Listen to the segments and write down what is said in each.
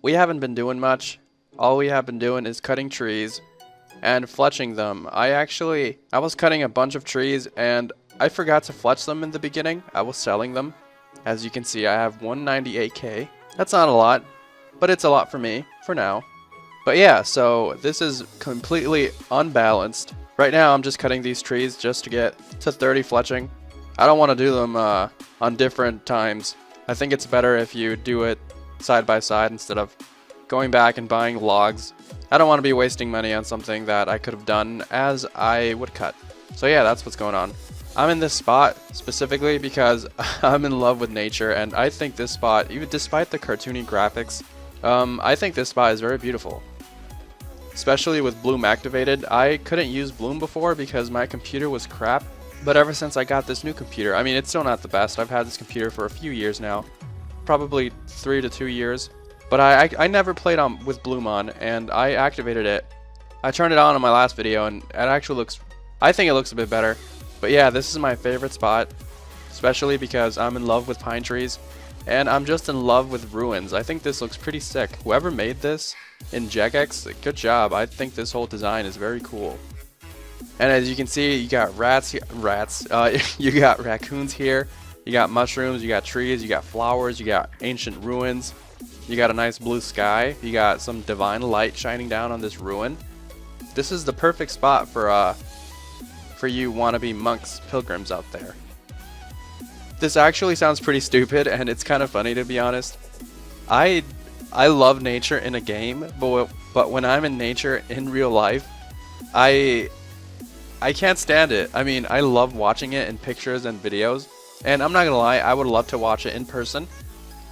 we haven't been doing much. All we have been doing is cutting trees and fletching them. I was cutting a bunch of trees and I forgot to fletch them in the beginning. I was selling them. As you can see, I have 198k. That's not a lot, but it's a lot for me, for now. But yeah, so this is completely unbalanced. Right now I'm just cutting these trees just to get to 30 fletching. I don't want to do them on different times. I think it's better if you do it side by side instead of going back and buying logs. I don't want to be wasting money on something that I could have done as I would cut. So yeah, that's what's going on. I'm in this spot specifically because I'm in love with nature, and I think this spot, even despite the cartoony graphics, I think this spot is very beautiful. Especially with bloom activated. I couldn't use bloom before because my computer was crap, but ever since I got this new computer, I mean, it's still not the best. I've had this computer for a few years now, probably 3 to 2 years, but I never played with bloom on, and I activated it. I turned it on my last video, and it actually looks, I think it looks a bit better. But yeah, this is my favorite spot, especially because I'm in love with pine trees, and I'm just in love with ruins. I think this looks pretty sick. Whoever made this in Jagex, good job. I think this whole design is very cool. And as you can see, you got you got raccoons here, you got mushrooms, you got trees, you got flowers, you got ancient ruins, you got a nice blue sky, you got some divine light shining down on this ruin. This is the perfect spot for you wannabe monks, pilgrims out there. This actually sounds pretty stupid, and it's kind of funny, to be honest. I love nature in a game, but when I'm in nature in real life, I can't stand it. I mean, I love watching it in pictures and videos, and I'm not gonna lie, I would love to watch it in person.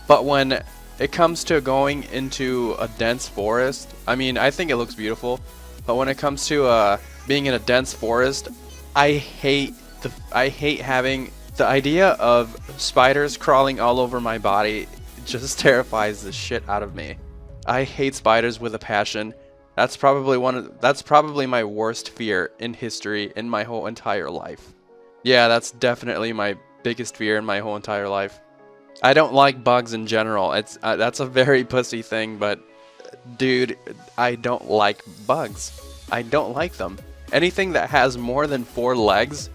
But when it comes to going into a dense forest, I mean, I think it looks beautiful, but when it comes to being in a dense forest, I hate having the idea of spiders crawling all over my body. It just terrifies the shit out of me. I hate spiders with a passion. That's probably my worst fear in history in my whole entire life. Yeah, that's definitely my biggest fear in my whole entire life. I don't like bugs in general. That's a very pussy thing, but dude, I don't like bugs. I don't like them. Anything that has more than 4 legs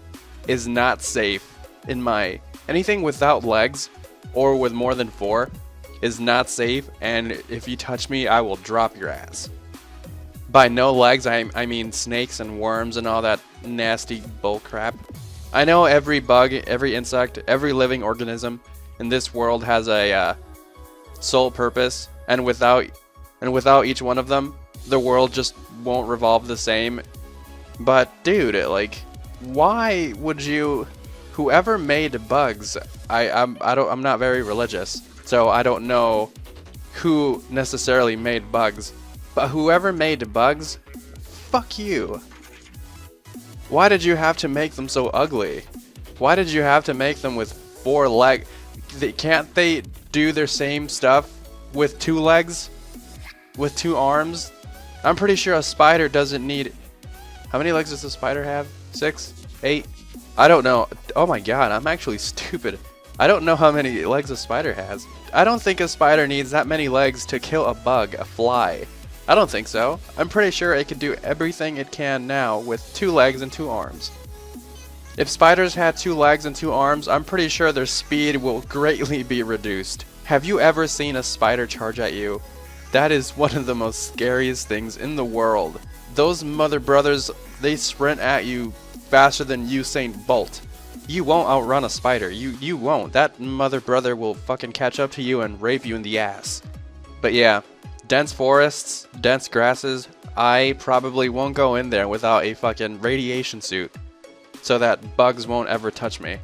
is not safe. Anything without legs or with more than 4 is not safe, and if you touch me, I will drop your ass. By no legs, I mean snakes and worms and all that nasty bullcrap. I know every bug, every insect, every living organism in this world has a sole purpose, and without each one of them, the world just won't revolve the same. But dude, like, why would you? Whoever made bugs, I'm not very religious, so I don't know who necessarily made bugs. But whoever made bugs, fuck you. Why did you have to make them so ugly? Why did you have to make them with 4 legs? Can't they do their same stuff with 2 legs? With 2 arms? I'm pretty sure a spider doesn't need... How many legs does a spider have? 6? 8? I don't know. Oh my god, I'm actually stupid. I don't know how many legs a spider has. I don't think a spider needs that many legs to kill a bug, a fly. I don't think so. I'm pretty sure it can do everything it can now with 2 legs and 2 arms. If spiders had 2 legs and 2 arms, I'm pretty sure their speed will greatly be reduced. Have you ever seen a spider charge at you? That is one of the most scariest things in the world. Those mother brothers, they sprint at you faster than Usain Bolt. You won't outrun a spider. You won't. That mother brother will fucking catch up to you and rape you in the ass. But yeah, dense forests, dense grasses, I probably won't go in there without a fucking radiation suit so that bugs won't ever touch me.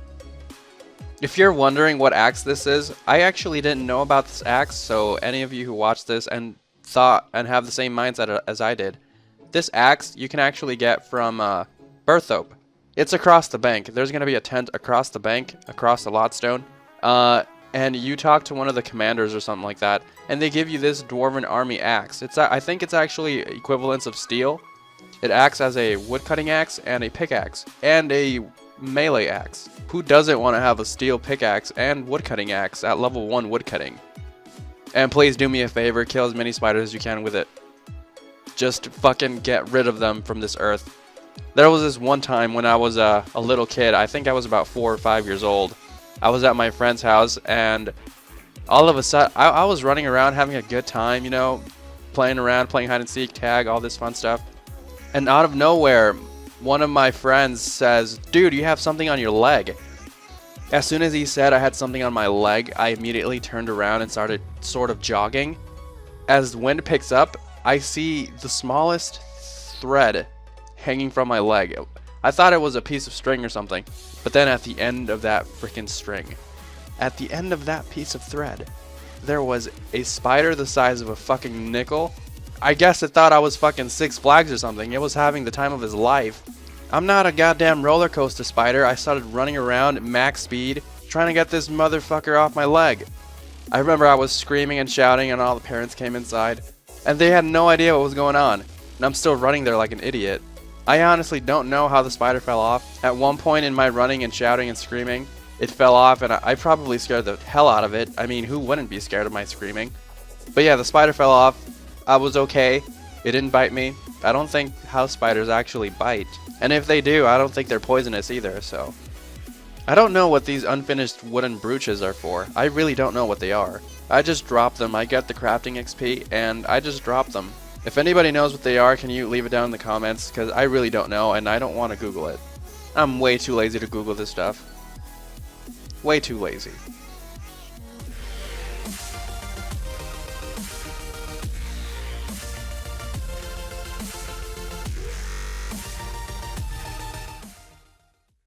If you're wondering what axe this is, I actually didn't know about this axe, so any of you who watched this and thought and have the same mindset as I did, this axe you can actually get from Berthope. It's across the bank. There's going to be a tent across the bank, across the Lotstone, and you talk to one of the commanders or something like that, and they give you this Dwarven Army axe. I think it's actually equivalents of steel. It acts as a woodcutting axe and a pickaxe, and a melee axe. Who doesn't want to have a steel pickaxe and woodcutting axe at level 1 woodcutting? And please do me a favor, kill as many spiders as you can with it. Just fucking get rid of them from this earth. There was this one time when I was a little kid. I think I was about 4 or 5 years old. I was at my friend's house, and all of a sudden, I was running around having a good time, you know, playing around, playing hide and seek, tag, all this fun stuff. And out of nowhere, one of my friends says, "Dude, you have something on your leg." As soon as he said I had something on my leg, I immediately turned around and started sort of jogging. As the wind picks up, I see the smallest thread hanging from my leg. I thought it was a piece of string or something, but then at the end of that freaking string, at the end of that piece of thread, there was a spider the size of a fucking nickel. I guess it thought I was fucking Six Flags or something. It was having the time of his life. I'm not a goddamn roller coaster spider. I started running around at max speed, trying to get this motherfucker off my leg. I remember I was screaming and shouting, and all the parents came inside, and they had no idea what was going on, and I'm still running there like an idiot. I honestly don't know how the spider fell off. At one point in my running and shouting and screaming, it fell off, and I probably scared the hell out of it. I mean, who wouldn't be scared of my screaming? But yeah, the spider fell off. I was okay. It didn't bite me. I don't think house spiders actually bite. And if they do, I don't think they're poisonous either, so. I don't know what these unfinished wooden brooches are for. I really don't know what they are. I just drop them. I get the crafting XP, and I just drop them. If anybody knows what they are, can you leave it down in the comments? Because I really don't know, and I don't want to Google it. I'm way too lazy to Google this stuff. Way too lazy.